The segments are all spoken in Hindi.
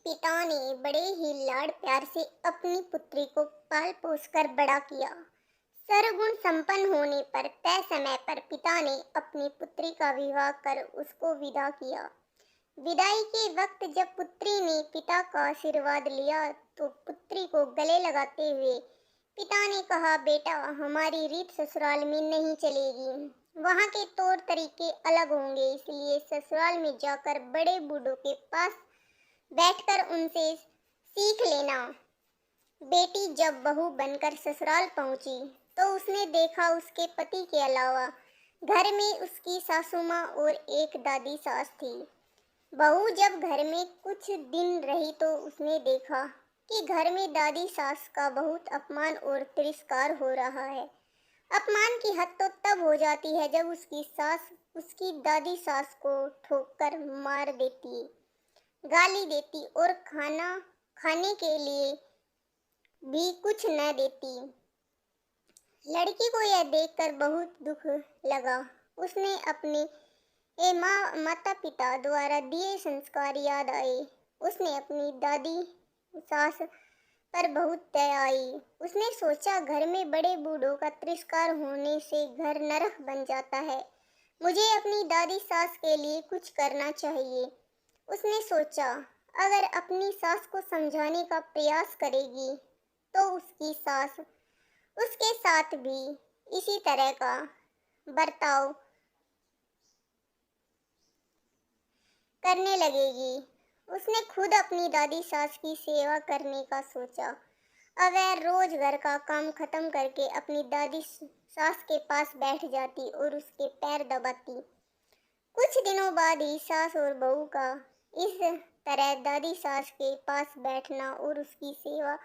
पिता ने बड़े ही लाड़ प्यार से अपनी पुत्री को पाल पोस कर बड़ा किया। सर्वगुण संपन्न होने पर तय समय पर पिता ने अपनी पुत्री का विवाह कर उसको विदा किया। विदाई के वक्त जब पुत्री ने पिता का आशीर्वाद लिया तो पुत्री को गले लगाते हुए पिता ने कहा, बेटा, हमारी रीत ससुराल में नहीं चलेगी। वहाँ के तौर तरीके अलग होंगे, इसलिए ससुराल में जाकर बड़े बूढ़ों के पास बैठकर उनसे सीख लेना। बेटी जब बहू बनकर ससुराल पहुंची तो उसने देखा उसके पति के अलावा घर में उसकी सासू माँ और एक दादी सास थी। बहू जब घर में कुछ दिन रही तो उसने देखा कि घर में दादी सास का बहुत अपमान और तिरस्कार हो रहा है। अपमान की हद तो तब हो जाती है जब उसकी सास उसकी दादी सास को ठोकर मार देती, गाली देती और खाना खाने के लिए भी कुछ न देती। लड़की को यह देखकर बहुत दुख लगा। उसने अपने माता पिता द्वारा दिए संस्कार याद आए। उसने अपनी दादी सास पर बहुत दया आई। उसने सोचा, घर में बड़े बूढ़ों का तिरस्कार होने से घर नरक बन जाता है। मुझे अपनी दादी सास के लिए कुछ करना चाहिए। उसने सोचा, अगर अपनी सास को समझाने का प्रयास करेगी तो उसकी सास उसके साथ भी इसी तरह का बर्ताव करने लगेगी। उसने खुद अपनी दादी सास की सेवा करने का सोचा। अब वह रोज घर का काम खत्म करके अपनी दादी सास के पास बैठ जाती और उसके पैर दबाती। कुछ दिनों बाद ही सास और बहू का इस तरह दादी सास के पास बैठना और उसकी सेवा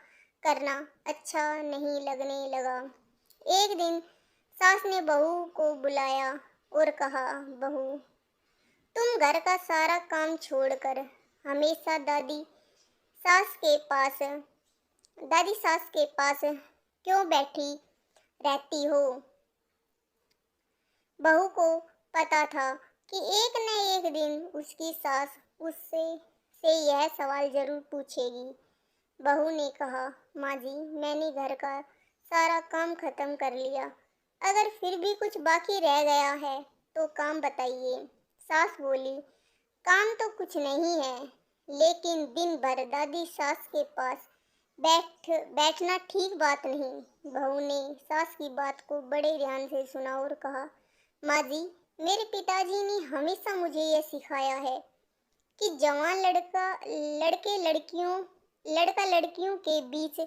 करना अच्छा नहीं लगने लगा। एक दिन सास ने बहू को बुलाया और कहा, बहू, तुम घर का सारा काम छोड़कर हमेशा दादी सास के पास क्यों बैठी रहती हो? बहू को पता था कि एक न एक दिन उसकी सास उससे यह सवाल जरूर पूछेगी। बहू ने कहा, माँ जी, मैंने घर का सारा काम खत्म कर लिया। अगर फिर भी कुछ बाकी रह गया है तो काम बताइए। सास बोली, काम तो कुछ नहीं है, लेकिन दिन भर दादी सास के पास बैठना ठीक बात नहीं। बहू ने सास की बात को बड़े ध्यान से सुना और कहा, माँ जी, मेरे पिताजी ने हमेशा मुझे यह सिखाया है कि जवान लड़का लड़कियों के बीच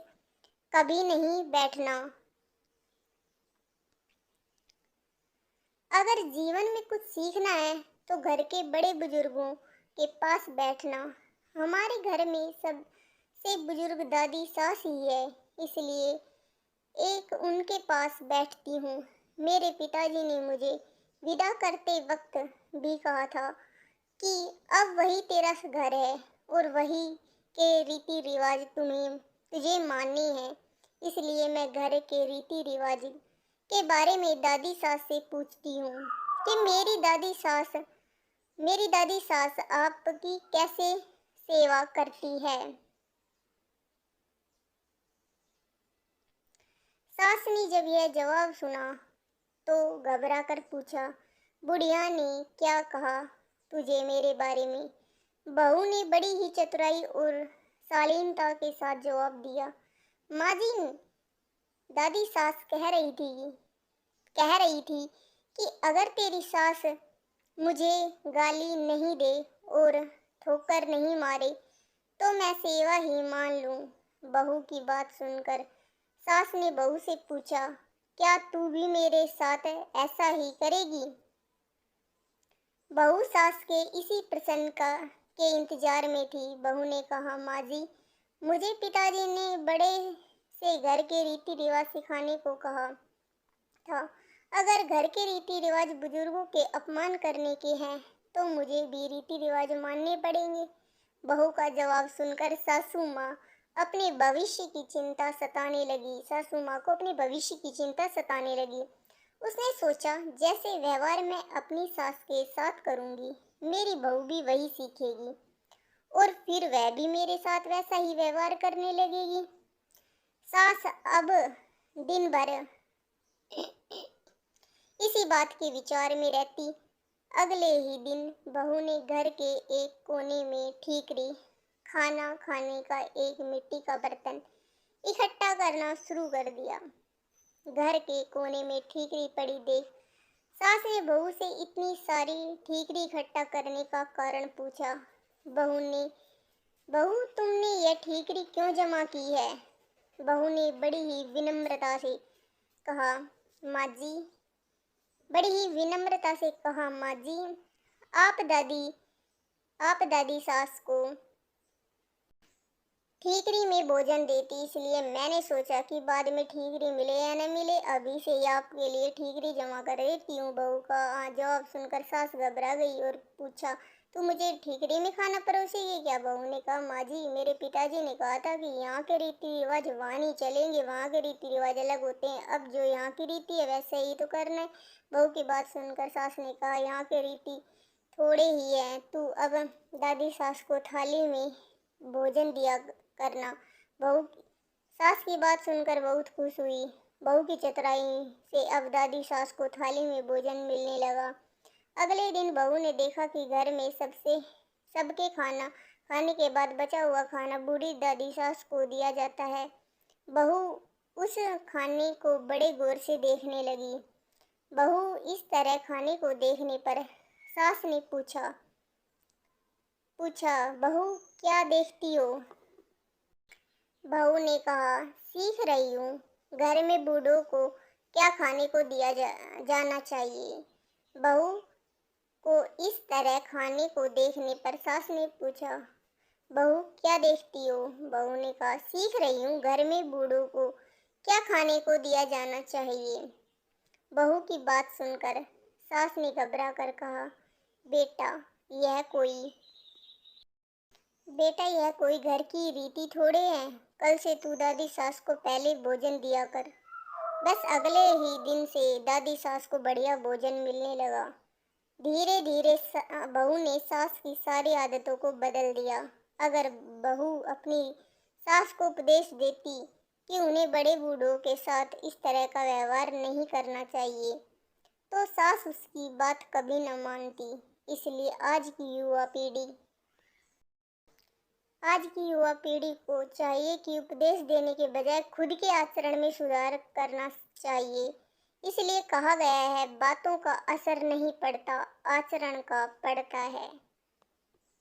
कभी नहीं बैठना। अगर जीवन में कुछ सीखना है तो घर के बड़े बुजुर्गों के पास बैठना। हमारे घर में सबसे बुजुर्ग दादी सास ही है, इसलिए एक उनके पास बैठती हूँ। मेरे पिताजी ने मुझे विदा करते वक्त भी कहा था कि अब वही तेरा घर है और वही के रीति रिवाज तुझे मानने हैं। इसलिए मैं घर के रीति रिवाज के बारे में दादी सास से पूछती हूँ कि मेरी दादी सास आपकी कैसे सेवा करती है। सास ने जब यह जवाब सुना तो घबरा कर पूछा, बुढ़िया ने क्या कहा तुझे मेरे बारे में? बहू ने बड़ी ही चतुराई और शालीनता के साथ जवाब दिया, माँ जी, दादी सास कह रही थी कि अगर तेरी सास मुझे गाली नहीं दे और ठोकर नहीं मारे तो मैं सेवा ही मान लूं। बहू की बात सुनकर सास ने बहू से पूछा, क्या तू भी मेरे साथ ऐसा ही करेगी? बहू सास के इसी प्रश्न के इंतजार में थी। बहू ने कहा, माँ जी, मुझे पिताजी ने बड़े से घर के रीति रिवाज सिखाने को कहा था। अगर घर के रीति रिवाज बुजुर्गों के अपमान करने के हैं तो मुझे भी रीति रिवाज मानने पड़ेंगे। बहू का जवाब सुनकर सासू माँ अपने भविष्य की चिंता सताने लगी। उसने सोचा, जैसे व्यवहार मैं अपनी सास के साथ करूंगी, मेरी बहू भी वही सीखेगी। और फिर वह भी मेरे साथ वैसा ही व्यवहार करने लगेगी। सास अब दिन भर इसी बात के विचार में रहती। अगले ही दिन बहू ने घर के एक कोने में ठीकरी, खाना खाने का एक मिट्टी का बर्तन इकट्ठा करना शुरू कर दिया। घर के कोने में ठीकरी पड़ी देख सास ने बहू से इतनी सारी ठीकरी इकट्ठा करने का कारण पूछा। बहू तुमने यह ठीकरी क्यों जमा की है? बहू ने बड़ी ही विनम्रता से कहा, माँ जी, माँ जी, आप दादी आप दादी सास को ठीकरी में भोजन देती, इसलिए मैंने सोचा कि बाद में ठीकरी मिले या न मिले, अभी से ही आपके लिए ठीकरी जमा कर देती हूँ। बहू का जवाब सुनकर सास घबरा गई और पूछा, तू मुझे ठीकरी में खाना परोसेगी क्या? बहू ने कहा, माँ जी, मेरे पिताजी ने कहा था कि यहाँ के रीति रिवाज वहाँ नहीं चलेंगे, वहाँ के रीति रिवाज अलग होते हैं। अब जो यहाँ की रीति है वैसे ही तो करना है। बहू की बात सुनकर सास ने कहा, यहाँ के रीति थोड़े ही है, तू अब दादी सास को थाली में भोजन दिया करना। बहू सास की बात सुनकर बहुत खुश हुई। बहू की चतुराई से अब दादी सास को थाली में भोजन मिलने लगा। अगले दिन बहू ने देखा कि घर में सबके खाना खाने के बाद बचा हुआ खाना बूढ़ी दादी सास को दिया जाता है। बहू उस खाने को बड़े गौर से देखने लगी। बहू इस तरह खाने को देखने पर सास ने पूछा, बहू क्या देखती हो? बहू ने कहा, सीख रही हूँ, घर में बूढ़ों को क्या खाने को दिया जाना चाहिए। बहू को इस तरह खाने को देखने पर सास ने पूछा, बहू क्या देखती हो? बहू ने कहा, सीख रही हूँ, घर में बूढ़ों को क्या खाने को दिया जाना चाहिए। बहू की बात सुनकर सास ने घबरा कर कहा, बेटा यह कोई घर की रीति थोड़े है। कल से तू दादी सास को पहले भोजन दिया कर। बस अगले ही दिन से दादी सास को बढ़िया भोजन मिलने लगा। धीरे धीरे बहू ने सास की सारी आदतों को बदल दिया। अगर बहू अपनी सास को उपदेश देती कि उन्हें बड़े बूढ़ों के साथ इस तरह का व्यवहार नहीं करना चाहिए, तो सास उसकी बात कभी न मानती। इसलिए आज की युवा पीढ़ी को चाहिए कि उपदेश देने के बजाय खुद के आचरण में सुधार करना चाहिए। इसलिए कहा गया है, बातों का असर नहीं पड़ता, आचरण का पड़ता है।